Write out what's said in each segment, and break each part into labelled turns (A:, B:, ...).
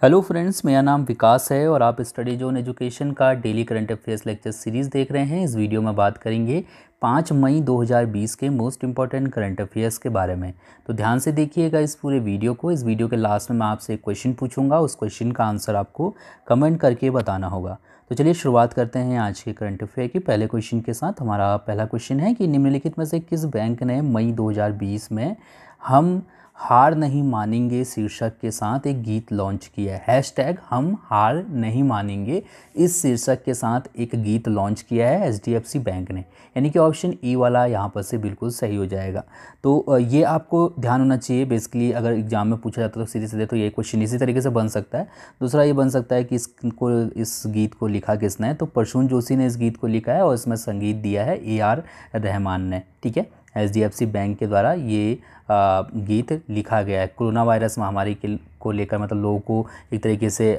A: Hello friends, मेरा नाम विकास है और आप स्टडी जोन एजुकेशन का daily current affairs lecture series देख रहे हैं। इस वीडियो में बात करेंगे 5 मई 2020 के मोस्ट इंपॉर्टेंट करंट अफेयर्स के बारे में। तो ध्यान से देखिएगा इस पूरे वीडियो को। इस वीडियो के लास्ट में मैं आपसे एक क्वेश्चन पूछूंगा, उस क्वेश्चन का आंसर आपको कमेंट करके बताना होगा। तो चलिए शुरुआत करते हैं आज के करंट अफेयर की पहले क्वेश्चन के साथ। हमारा पहला क्वेश्चन है कि निम्नलिखित में से किस बैंक ने मई 2020 में हम हार नहीं मानेंगे शीर्षक के साथ एक गीत लॉन्च किया है। हैशटैग हम हार नहीं मानेंगे इस शीर्षक के साथ एक गीत लॉन्च किया है एचडीएफसी बैंक ने, यानी कि ऑप्शन ई वाला यहाँ पर से बिल्कुल सही हो जाएगा। तो ये आपको ध्यान होना चाहिए। बेसिकली अगर एग्जाम में पूछा जाता है तो सीधे सीधे तो ये क्वेश्चन इसी तरीके से बन सकता है। दूसरा ये बन सकता है कि इस गीत को लिखा किसने है, तो प्रसून जोशी ने इस गीत को लिखा है और इसमें संगीत दिया है AR रहमान ने। ठीक है, एचडीएफसी बैंक के द्वारा ये गीत लिखा गया है। कोरोना वायरस महामारी को लेकर मतलब लोगों को एक तरीके से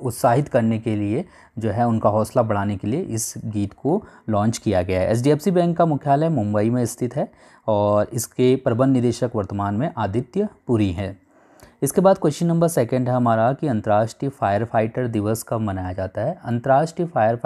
A: उत्साहित करने के लिए जो है उनका हौसला बढ़ाने के लिए इस गीत को लॉन्च किया गया है। एचडीएफसी बैंक का मुख्यालय मुंबई में स्थित है और इसके प्रबंध निदेशक वर्तमान में आदित्य पुरी हैं। इसके बाद क्वेश्चन नंबर सेकंड है हमारा कि अंतर्राष्ट्रीय फायर फाइटर दिवस कब मनाया जाता है। अंतर्राष्ट्रीय फायर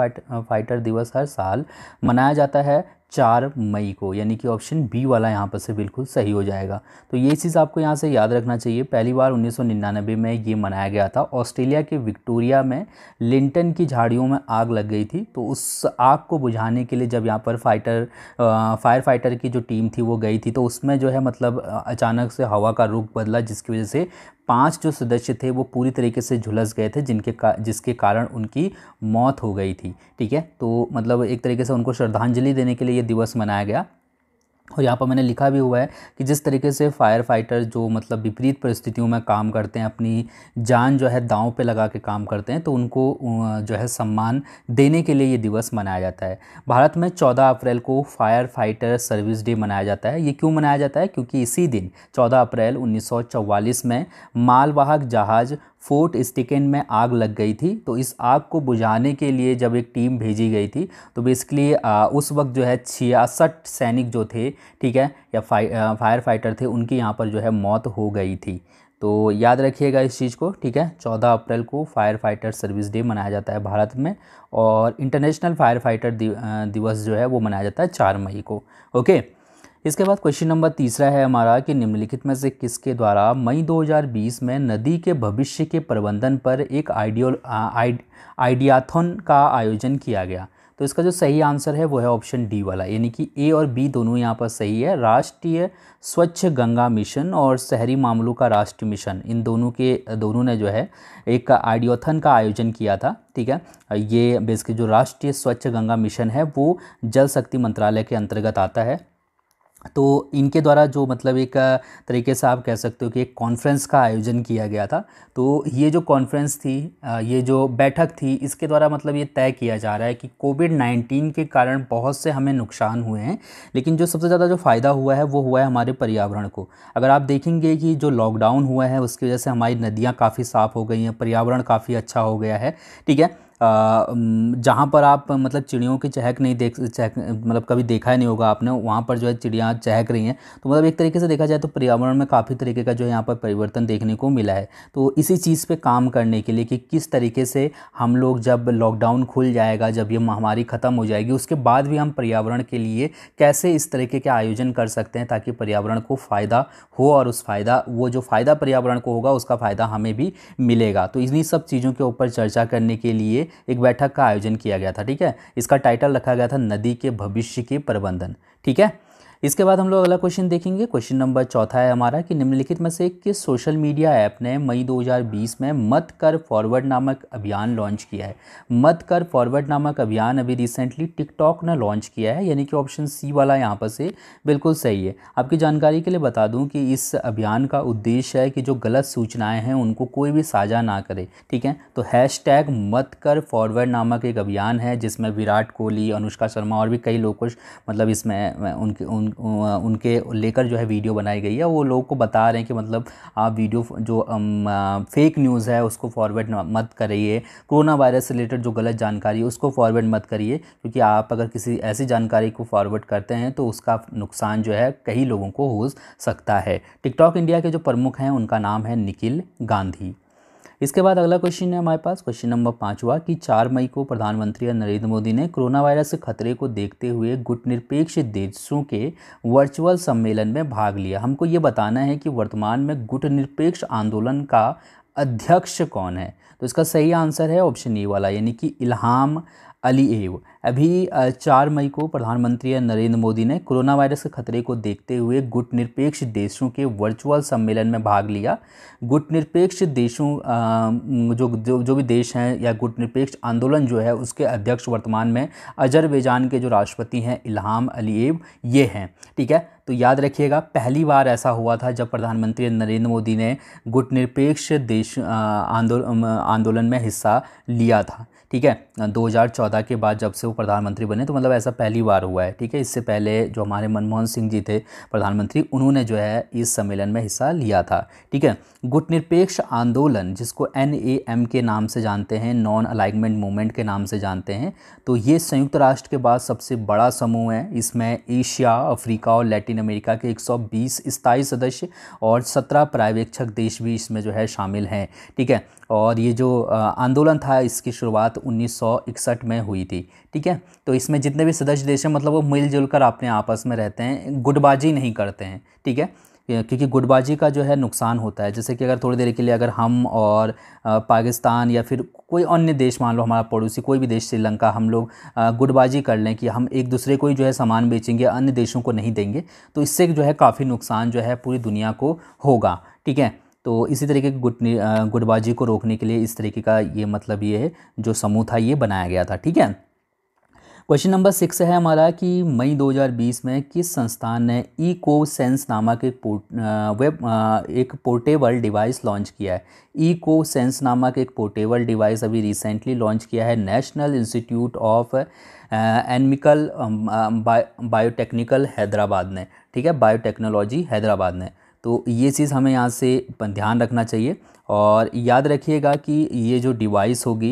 A: फाइटर दिवस हर साल मनाया जाता है 4 मई को, यानी कि ऑप्शन बी वाला यहाँ पर से बिल्कुल सही हो जाएगा। तो ये चीज़ आपको यहाँ से याद रखना चाहिए। पहली बार 1999 में ये मनाया गया था। ऑस्ट्रेलिया के विक्टोरिया में लिंटन की झाड़ियों में आग लग गई थी, तो उस आग को बुझाने के लिए जब यहाँ पर फायर फाइटर की जो टीम थी वो गई थी, तो उसमें जो है मतलब अचानक से हवा का रुख बदला, जिसकी वजह से 5 जो सदस्य थे वो पूरी तरीके से झुलस गए थे, जिसके कारण उनकी मौत हो गई थी। ठीक है, तो मतलब एक तरीके से उनको श्रद्धांजलि देने के लिए ये दिवस मनाया गया। और यहाँ पर मैंने लिखा भी हुआ है कि जिस तरीके से फायर फाइटर जो मतलब विपरीत परिस्थितियों में काम करते हैं, अपनी जान जो है दांव पे लगा के काम करते हैं, तो उनको जो है सम्मान देने के लिए ये दिवस मनाया जाता है। भारत में 14 अप्रैल को फायर फाइटर सर्विस डे मनाया जाता है। ये क्यों मनाया जाता है? क्योंकि इसी दिन 14 अप्रैल 1944 में मालवाहक जहाज़ फोर्ट स्टिकन में आग लग गई थी। तो इस आग को बुझाने के लिए जब एक टीम भेजी गई थी, तो बेसिकली उस वक्त जो है 66 सैनिक जो थे, ठीक है, या फायर फाइटर थे, उनकी यहाँ पर जो है मौत हो गई थी। तो याद रखिएगा इस चीज़ को। ठीक है, 14 अप्रैल को फायर फाइटर सर्विस डे मनाया जाता है भारत में, और इंटरनेशनल फायर फाइटर दिवस जो है वो मनाया जाता है 4 मई को। ओके, इसके बाद क्वेश्चन नंबर तीसरा है हमारा कि निम्नलिखित में से किसके द्वारा मई 2020 में नदी के भविष्य के प्रबंधन पर एक आइडियाथॉन का आयोजन किया गया। तो इसका जो सही आंसर है वो है ऑप्शन डी वाला, यानी कि ए और बी दोनों यहाँ पर सही है। राष्ट्रीय स्वच्छ गंगा मिशन और शहरी मामलों का राष्ट्रीय मिशन, इन दोनों ने जो है एक आइडियाथॉन का आयोजन किया था। ठीक है, ये बेसिकली जो राष्ट्रीय स्वच्छ गंगा मिशन है वो जल शक्ति मंत्रालय के अंतर्गत आता है। तो इनके द्वारा जो मतलब एक तरीके से आप कह सकते हो कि एक कॉन्फ्रेंस का आयोजन किया गया था। तो ये जो कॉन्फ्रेंस थी, ये जो बैठक थी, इसके द्वारा मतलब ये तय किया जा रहा है कि कोविड-19 के कारण बहुत से हमें नुकसान हुए हैं, लेकिन जो सबसे ज़्यादा जो फ़ायदा हुआ है वो हुआ है हमारे पर्यावरण को। अगर आप देखेंगे कि जो लॉकडाउन हुआ है उसकी वजह से हमारी नदियाँ काफ़ी साफ़ हो गई हैं, पर्यावरण काफ़ी अच्छा हो गया है। ठीक है, जहाँ पर आप मतलब चिड़ियों की चहक नहीं मतलब कभी देखा ही नहीं होगा आपने, वहाँ पर जो है चिड़ियाँ चहक रही हैं। तो मतलब एक तरीके से देखा जाए तो पर्यावरण में काफ़ी तरीके का जो है यहाँ पर परिवर्तन देखने को मिला है। तो इसी चीज़ पे काम करने के लिए कि किस तरीके से हम लोग जब लॉकडाउन खुल जाएगा, जब ये महामारी ख़त्म हो जाएगी, उसके बाद भी हम पर्यावरण के लिए कैसे इस तरीके के आयोजन कर सकते हैं ताकि पर्यावरण को फ़ायदा हो, और वो जो फ़ायदा पर्यावरण को होगा उसका फ़ायदा हमें भी मिलेगा। तो इन्हीं सब चीज़ों के ऊपर चर्चा करने के लिए एक बैठक का आयोजन किया गया था। ठीक है, इसका टाइटल रखा गया था नदी के भविष्य के प्रबंधन। ठीक है, इसके बाद हम लोग अगला क्वेश्चन देखेंगे। क्वेश्चन नंबर चौथा है हमारा कि निम्नलिखित में से किस सोशल मीडिया ऐप ने मई 2020 में मत कर फॉरवर्ड नामक अभियान लॉन्च किया है। मत कर फॉरवर्ड नामक अभियान अभी रिसेंटली टिकटॉक ने लॉन्च किया है, यानी कि ऑप्शन सी वाला यहाँ पर से बिल्कुल सही है। आपकी जानकारी के लिए बता दूं कि इस अभियान का उद्देश्य है कि जो गलत सूचनाएं हैं उनको कोई भी साझा ना करे। ठीक है, तो हैशटैग मत कर फॉरवर्ड नामक एक अभियान है जिसमें विराट कोहली, अनुष्का शर्मा और भी कई लोग कुछ मतलब इसमें उनके लेकर जो है वीडियो बनाई गई है। वो लोगों को बता रहे हैं कि मतलब आप वीडियो जो फेक न्यूज़ है उसको फॉरवर्ड मत करिए, कोरोना वायरस से रिलेटेड जो गलत जानकारी है उसको फॉरवर्ड मत करिए, क्योंकि आप अगर किसी ऐसी जानकारी को फॉरवर्ड करते हैं तो उसका नुकसान जो है कई लोगों को हो सकता है। टिकटॉक इंडिया के जो प्रमुख हैं उनका नाम है निखिल गांधी। इसके बाद अगला क्वेश्चन है हमारे पास क्वेश्चन नंबर 5वां कि 4 मई को प्रधानमंत्री नरेंद्र मोदी ने कोरोना वायरस के खतरे को देखते हुए गुटनिरपेक्ष देशों के वर्चुअल सम्मेलन में भाग लिया। हमको ये बताना है कि वर्तमान में गुटनिरपेक्ष आंदोलन का अध्यक्ष कौन है। तो इसका सही आंसर है ऑप्शन ए वाला, यानी कि इल्हाम अलीएव। अभी 4 मई को प्रधानमंत्री नरेंद्र मोदी ने कोरोना वायरस के खतरे को देखते हुए गुटनिरपेक्ष देशों के वर्चुअल सम्मेलन में भाग लिया। गुटनिरपेक्ष देशों जो भी देश हैं या गुटनिरपेक्ष आंदोलन जो है उसके अध्यक्ष वर्तमान में अजरबैजान के जो राष्ट्रपति हैं इल्हाम अलीएव ये हैं। ठीक है, तो याद रखिएगा पहली बार ऐसा हुआ था जब प्रधानमंत्री नरेंद्र मोदी ने गुटनिरपेक्ष देश आंदोलन में हिस्सा लिया था। ठीक है, 2014 के बाद जब से वो प्रधानमंत्री बने, तो मतलब ऐसा पहली बार हुआ है। ठीक है, इससे पहले जो हमारे मनमोहन सिंह जी थे प्रधानमंत्री, उन्होंने जो है इस सम्मेलन में हिस्सा लिया था। ठीक है, गुटनिरपेक्ष आंदोलन जिसको NAM के नाम से जानते हैं, नॉन अलाइनमेंट मूवमेंट के नाम से जानते हैं, तो ये संयुक्त राष्ट्र के बाद सबसे बड़ा समूह है। इसमें एशिया, अफ्रीका और लैटिन अमेरिका के 120 स्थायी सदस्य और 17 पर्यवेक्षक देश भी इसमें जो है शामिल हैं। ठीक है, और ये जो आंदोलन था इसकी शुरुआत 1961 में हुई थी। ठीक है, तो इसमें जितने भी सदस्य देश हैं मतलब वो मिलजुल कर अपने आपस में रहते हैं, गुटबाजी नहीं करते हैं। ठीक है, क्योंकि गुटबाजी का जो है नुकसान होता है। जैसे कि अगर थोड़ी देर के लिए अगर हम और पाकिस्तान या फिर कोई अन्य देश, मान लो हमारा पड़ोसी कोई भी देश श्रीलंका, हम लोग गुटबाजी कर लें कि हम एक दूसरे को ही जो है सामान बेचेंगे, अन्य देशों को नहीं देंगे, तो इससे जो है काफ़ी नुकसान जो है पूरी दुनिया को होगा। ठीक है, तो इसी तरीके की गुटबाजी को रोकने के लिए इस तरीके का ये मतलब ये है जो समूह था ये बनाया गया था। ठीक है, क्वेश्चन नंबर 6 है हमारा कि मई 2020 में किस संस्थान ने इकोसेंस नामक एक पोर्टेबल डिवाइस लॉन्च किया है। इकोसेंस नामक एक पोर्टेबल डिवाइस अभी रिसेंटली लॉन्च किया है national institute of animal biotechnical Hyderabad ने। ठीक है, बायोटेक्नोलॉजी हैदराबाद ने। तो ये चीज़ हमें यहाँ से ध्यान रखना चाहिए और याद रखिएगा कि ये जो डिवाइस होगी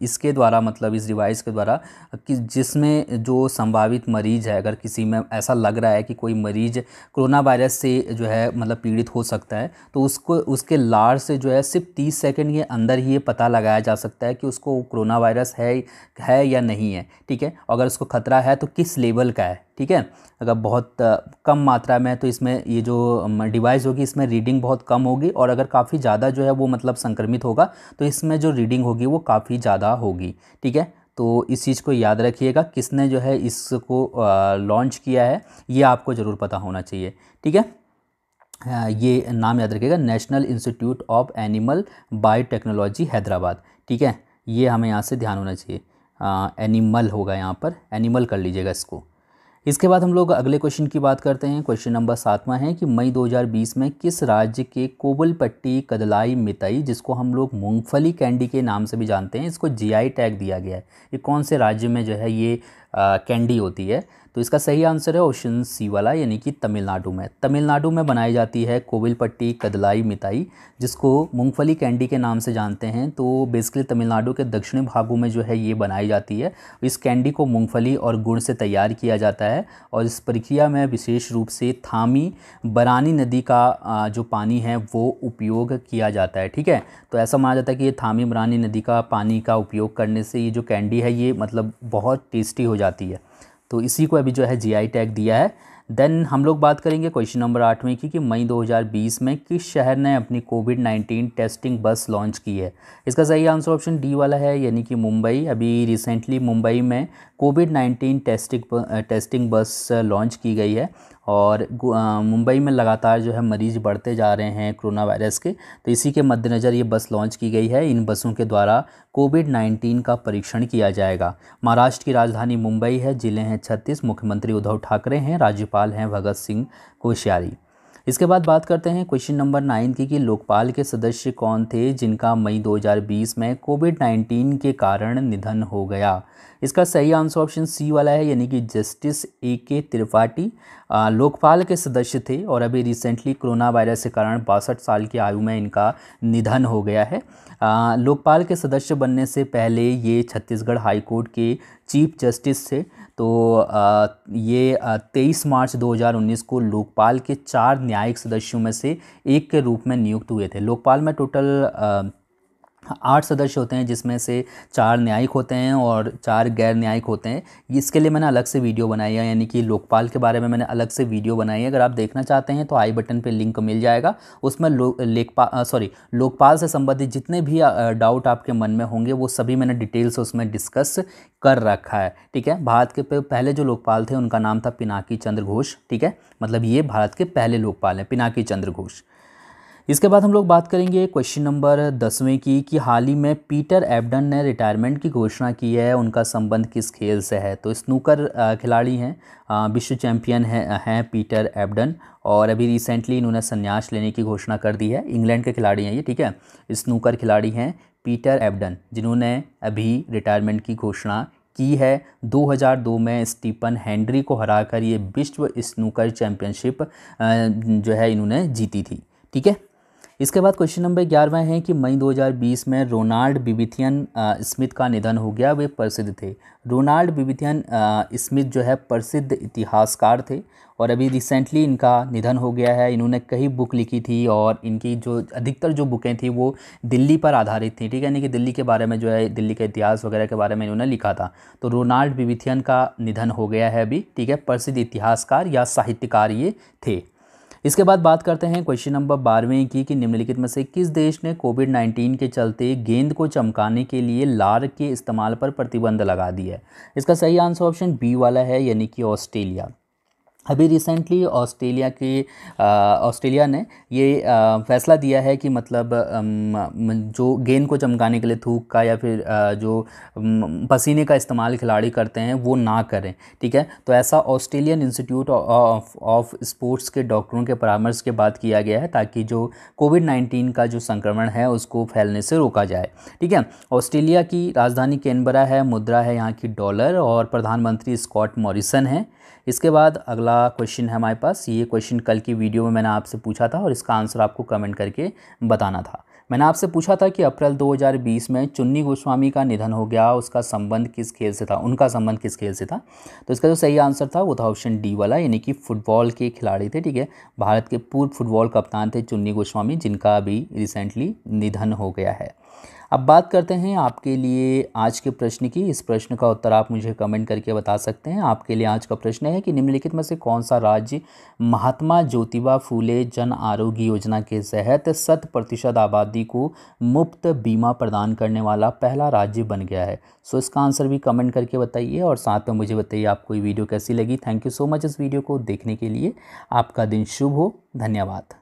A: इसके द्वारा मतलब इस डिवाइस के द्वारा कि जिसमें जो संभावित मरीज़ है, अगर किसी में ऐसा लग रहा है कि कोई मरीज़ कोरोना वायरस से जो है मतलब पीड़ित हो सकता है, तो उसको उसके लार से जो है सिर्फ 30 सेकंड के अंदर ही ये पता लगाया जा सकता है कि उसको कोरोना वायरस है या नहीं है। ठीक है, अगर उसको खतरा है तो किस लेवल का है। ठीक है, अगर बहुत कम मात्रा में है तो इसमें ये जो डिवाइस होगी इसमें रीडिंग बहुत कम होगी, और अगर काफ़ी ज़्यादा जो है वो मतलब संक्रमित होगा तो इसमें जो रीडिंग होगी वो काफ़ी ज़्यादा होगी। ठीक है, तो इस चीज़ को याद रखिएगा, किसने जो है इसको लॉन्च किया है ये आपको ज़रूर पता होना चाहिए। ठीक है, ये नाम याद रखिएगा, national institute of animal biotechnology Hyderabad. ठीक है, ये हमें यहाँ से ध्यान होना चाहिए, एनिमल होगा यहाँ पर, एनिमल कर लीजिएगा इसको। इसके बाद हम लोग अगले क्वेश्चन की बात करते हैं। क्वेश्चन नंबर 7वां है कि मई 2020 में किस राज्य के कोविलपट्टी कदलाई मिताई, जिसको हम लोग मूंगफली कैंडी के नाम से भी जानते हैं, इसको GI टैग दिया गया है। ये कौन से राज्य में जो है ये कैंडी होती है। तो इसका सही आंसर है ऑप्शन सी वाला, यानी कि तमिलनाडु में। तमिलनाडु में बनाई जाती है कोविलपट्टी कदलाई मिठाई, जिसको मूंगफली कैंडी के नाम से जानते हैं। तो बेसिकली तमिलनाडु के दक्षिणी भागों में जो है ये बनाई जाती है। इस कैंडी को मूंगफली और गुड़ से तैयार किया जाता है और इस प्रक्रिया में विशेष रूप से थामी बरानी नदी का जो पानी है वो उपयोग किया जाता है। ठीक है, तो ऐसा माना जाता है कि ये थामी बरानी नदी का पानी का उपयोग करने से ये जो कैंडी है ये मतलब बहुत टेस्टी हो जाती है। तो इसी को अभी जो है GI टैग दिया है। देन हम लोग बात करेंगे क्वेश्चन नंबर 8वें की कि मई 2020 में किस शहर ने अपनी कोविड-19 टेस्टिंग बस लॉन्च की है। इसका सही आंसर ऑप्शन डी वाला है, यानी कि मुंबई। अभी रिसेंटली मुंबई में कोविड-19 टेस्टिंग बस लॉन्च की गई है और मुंबई में लगातार जो है मरीज़ बढ़ते जा रहे हैं कोरोना वायरस के, तो इसी के मद्देनज़र ये बस लॉन्च की गई है। इन बसों के द्वारा कोविड-19 का परीक्षण किया जाएगा। महाराष्ट्र की राजधानी मुंबई है, जिले हैं 36, मुख्यमंत्री उद्धव ठाकरे हैं, राज्यपाल हैं भगत सिंह कोश्यारी। इसके बाद बात करते हैं क्वेश्चन नंबर 9 की कि लोकपाल के सदस्य कौन थे जिनका मई 2020 में कोविड-19 के कारण निधन हो गया। इसका सही आंसर ऑप्शन सी वाला है, यानी कि जस्टिस AK त्रिपाठी लोकपाल के सदस्य थे और अभी रिसेंटली कोरोना वायरस के कारण 62 साल की आयु में इनका निधन हो गया है। लोकपाल के सदस्य बनने से पहले ये छत्तीसगढ़ हाई कोर्ट के चीफ जस्टिस थे। तो ये 23 मार्च 2019 को लोकपाल के 4 न्यायिक सदस्यों में से एक के रूप में नियुक्त हुए थे। लोकपाल में टोटल 8 सदस्य होते हैं, जिसमें से 4 न्यायिक होते हैं और 4 गैर न्यायिक होते हैं। इसके लिए मैंने अलग से वीडियो बनाई है, यानी कि लोकपाल के बारे में मैंने अलग से वीडियो बनाई है। अगर आप देखना चाहते हैं तो आई बटन पे लिंक मिल जाएगा। उसमें लोकपाल से संबंधित जितने भी डाउट आपके मन में होंगे वो सभी मैंने डिटेल्स उसमें डिस्कस कर रखा है। ठीक है, भारत के पहले जो लोकपाल थे उनका नाम था पिनाकी चंद्र घोष। ठीक है, मतलब ये भारत के पहले लोकपाल हैं, पिनाकी चंद्र घोष। इसके बाद हम लोग बात करेंगे क्वेश्चन नंबर 10वें की, कि हाल ही में पीटर एबडन ने रिटायरमेंट की घोषणा की है, उनका संबंध किस खेल से है। तो स्नूकर खिलाड़ी हैं, विश्व चैंपियन हैं पीटर एबडन, और अभी रिसेंटली इन्होंने संन्यास लेने की घोषणा कर दी है। इंग्लैंड के खिलाड़ी हैं ये। ठीक है, स्नूकर खिलाड़ी हैं पीटर एबडन, जिन्होंने अभी रिटायरमेंट की घोषणा की है। 2002 में स्टीफन हेनरी को हराकर ये विश्व स्नूकर चैंपियनशिप जो है इन्होंने जीती थी। ठीक है, इसके बाद क्वेश्चन नंबर 11वां है कि मई 2020 में रोनाल्ड विविथियन स्मिथ का निधन हो गया। वे प्रसिद्ध थे। रोनाल्ड विविथियन स्मिथ जो है प्रसिद्ध इतिहासकार थे और अभी रिसेंटली इनका निधन हो गया है। इन्होंने कई बुक लिखी थी और इनकी जो अधिकतर जो बुकें थी वो दिल्ली पर आधारित थी। ठीक है, यानी कि दिल्ली के बारे में जो है, दिल्ली के इतिहास वगैरह के बारे में इन्होंने लिखा था। तो रोनाल्ड विविथियन का निधन हो गया है अभी। ठीक है, प्रसिद्ध इतिहासकार या साहित्यकार ये थे। इसके बाद बात करते हैं क्वेश्चन नंबर 12वें की, कि निम्नलिखित में से किस देश ने कोविड-19 के चलते गेंद को चमकाने के लिए लार के इस्तेमाल पर प्रतिबंध लगा दिया है। इसका सही आंसर ऑप्शन बी वाला है, यानी कि ऑस्ट्रेलिया। अभी रिसेंटली ऑस्ट्रेलिया ने ये फैसला दिया है कि मतलब जो गेंद को चमकाने के लिए थूक का या फिर जो पसीने का इस्तेमाल खिलाड़ी करते हैं वो ना करें। ठीक है, तो ऐसा ऑस्ट्रेलियन इंस्टीट्यूट ऑफ स्पोर्ट्स के डॉक्टरों के परामर्श के बाद किया गया है, ताकि जो कोविड-19 का जो संक्रमण है उसको फैलने से रोका जाए। ठीक है, ऑस्ट्रेलिया की राजधानी कैनबरा है, मुद्रा है यहाँ की डॉलर, और प्रधानमंत्री स्कॉट मॉरिसन हैं। इसके बाद अगला क्वेश्चन है हमारे पास। ये क्वेश्चन कल की वीडियो में मैंने आपसे पूछा था और इसका आंसर आपको कमेंट करके बताना था। मैंने आपसे पूछा था कि अप्रैल 2020 में चुन्नी गोस्वामी का निधन हो गया, उसका संबंध किस खेल से था, उनका संबंध किस खेल से था। तो इसका जो सही आंसर था वो था ऑप्शन डी वाला, यानी कि फुटबॉल के खिलाड़ी थे। ठीक है, भारत के पूर्व फुटबॉल कप्तान थे चुन्नी गोस्वामी, जिनका अभी रिसेंटली निधन हो गया है। अब बात करते हैं आपके लिए आज के प्रश्न की। इस प्रश्न का उत्तर आप मुझे कमेंट करके बता सकते हैं। आपके लिए आज का प्रश्न है कि निम्नलिखित में से कौन सा राज्य महात्मा ज्योतिबा फूले जन आरोग्य योजना के तहत 100% आबादी को मुफ्त बीमा प्रदान करने वाला पहला राज्य बन गया है। सो इसका आंसर भी कमेंट करके बताइए और साथ में मुझे बताइए आपको ये वीडियो कैसी लगी। थैंक यू सो मच इस वीडियो को देखने के लिए। आपका दिन शुभ हो। धन्यवाद।